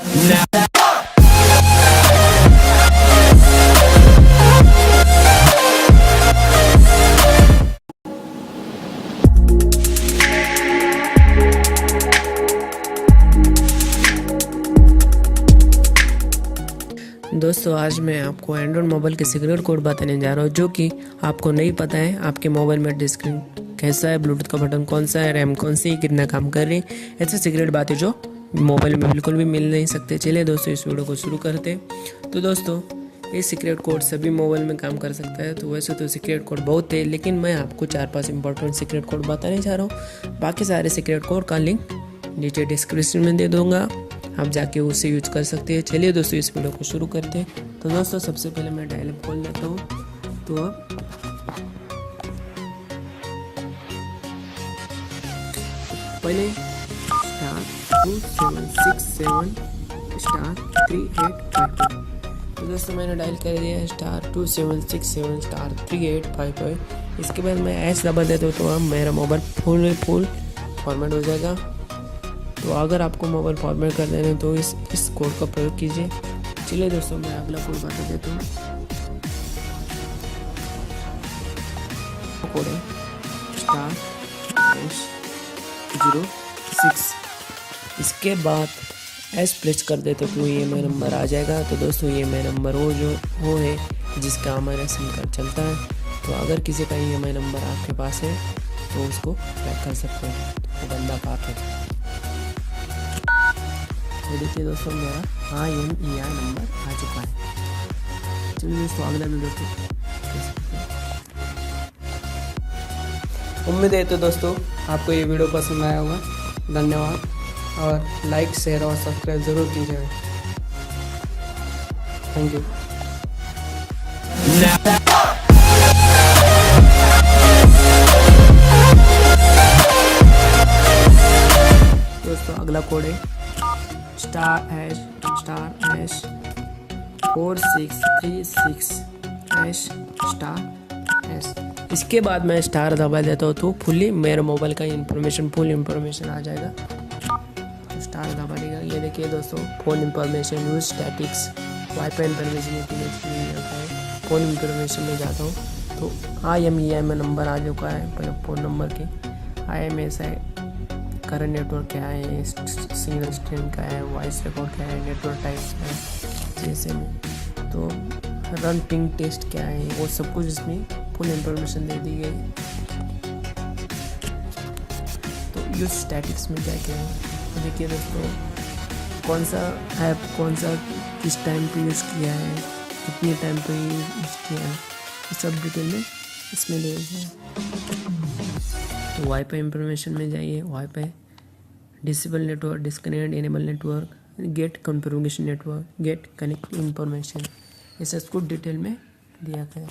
दोस्तों आज मैं आपको एंड्रॉयड मोबाइल के सीक्रेट कोड बताने जा रहा हूँ जो कि आपको नहीं पता है। आपके मोबाइल में टच स्क्रीन कैसा है, ब्लूटूथ का बटन कौन सा है, रैम कौन सी है, कितना काम कर रही है, ऐसे सीक्रेट बातें जो मोबाइल में बिल्कुल भी मिल नहीं सकते। चलिए दोस्तों इस वीडियो को शुरू करते हैं। तो दोस्तों ये सीक्रेट कोड सभी मोबाइल में काम कर सकता है। तो वैसे तो सीक्रेट कोड बहुत है, लेकिन मैं आपको 4-5 इंपॉर्टेंट सीक्रेट कोड बताने जा रहा हूँ। बाकी सारे सीक्रेट कोड का लिंक नीचे डिस्क्रिप्शन में दे दूँगा, आप जाके उसे यूज कर सकते हैं। चलिए दोस्तों इस वीडियो को शुरू करते हैं। तो दोस्तों सबसे पहले मैं डायल अप खोल लेता हूँ। तो पहले *2767*3852। तो दोस्तों मैंने डायल कर दिया *2767*3852। इसके बाद मैं ऐस दबा देता हूँ तो अब मेरा मोबाइल फुल फॉर्मेट हो जाएगा। तो अगर आपको मोबाइल फॉर्मेट कर देना है तो इस कोड का प्रयोग कीजिए। चलिए दोस्तों मैं अगला कोड बता देता हूँ। कोड है *06। इसके बाद एस प्रेस कर देते तो ये मेरा नंबर आ जाएगा। तो दोस्तों ये मेरा नंबर वो है जिसका हमारा सिम कार्ड चलता है। तो अगर किसी का ये मेरा नंबर आपके पास है तो उसको ट्रैक कर सकते हैं। तो बंदा पाप है। तो देखिए दोस्तों मेरा HOnge नंबर आ चुका है। चलिए दोस्तों अगला वीडियो को उम्मीद है तो दोस्तों आपको ये वीडियो पसंद आया होगा। धन्यवाद और लाइक शेयर और सब्सक्राइब ज़रूर कीजिएगा। Thank you. दोस्तों अगला कोड है *#4636#*#. इसके बाद मैं स्टार दबा देता हूँ तो फुली मेरे मोबाइल का फुल इंफॉर्मेशन आ जाएगा। तो स्टार दबा देगा। ये देखिए दोस्तों phone information, use statics, wifi information, phone information में जाता हूँ तो HOnge में नंबर आ चुका है। पहले फ़ोन नंबर के IMS है, करंट नेटवर्क क्या है, सिंगल स्ट्रीम क्या है, वॉइस रिकॉर्ड क्या है, नेटवर्क टाइप है जैसे में, तो रन पिंग टेस्ट क्या है, वो सब कुछ इसमें फुल इंफॉर्मेशन दे दी गई। तो यूज स्टैटिक्स में क्या क्या है देखिए दोस्तों, कौन सा ऐप कौन सा किस टाइम पे यूज़ किया है, कितने टाइम पे यूज़ किया है, ये सब डिटेल में इसमें दे दिया है। तो वाईफाई इंफॉर्मेशन में जाइए, wifi disable network, disconnect, enable network, get configuration network, get connect information, ये सब कुछ डिटेल में दिया गया है।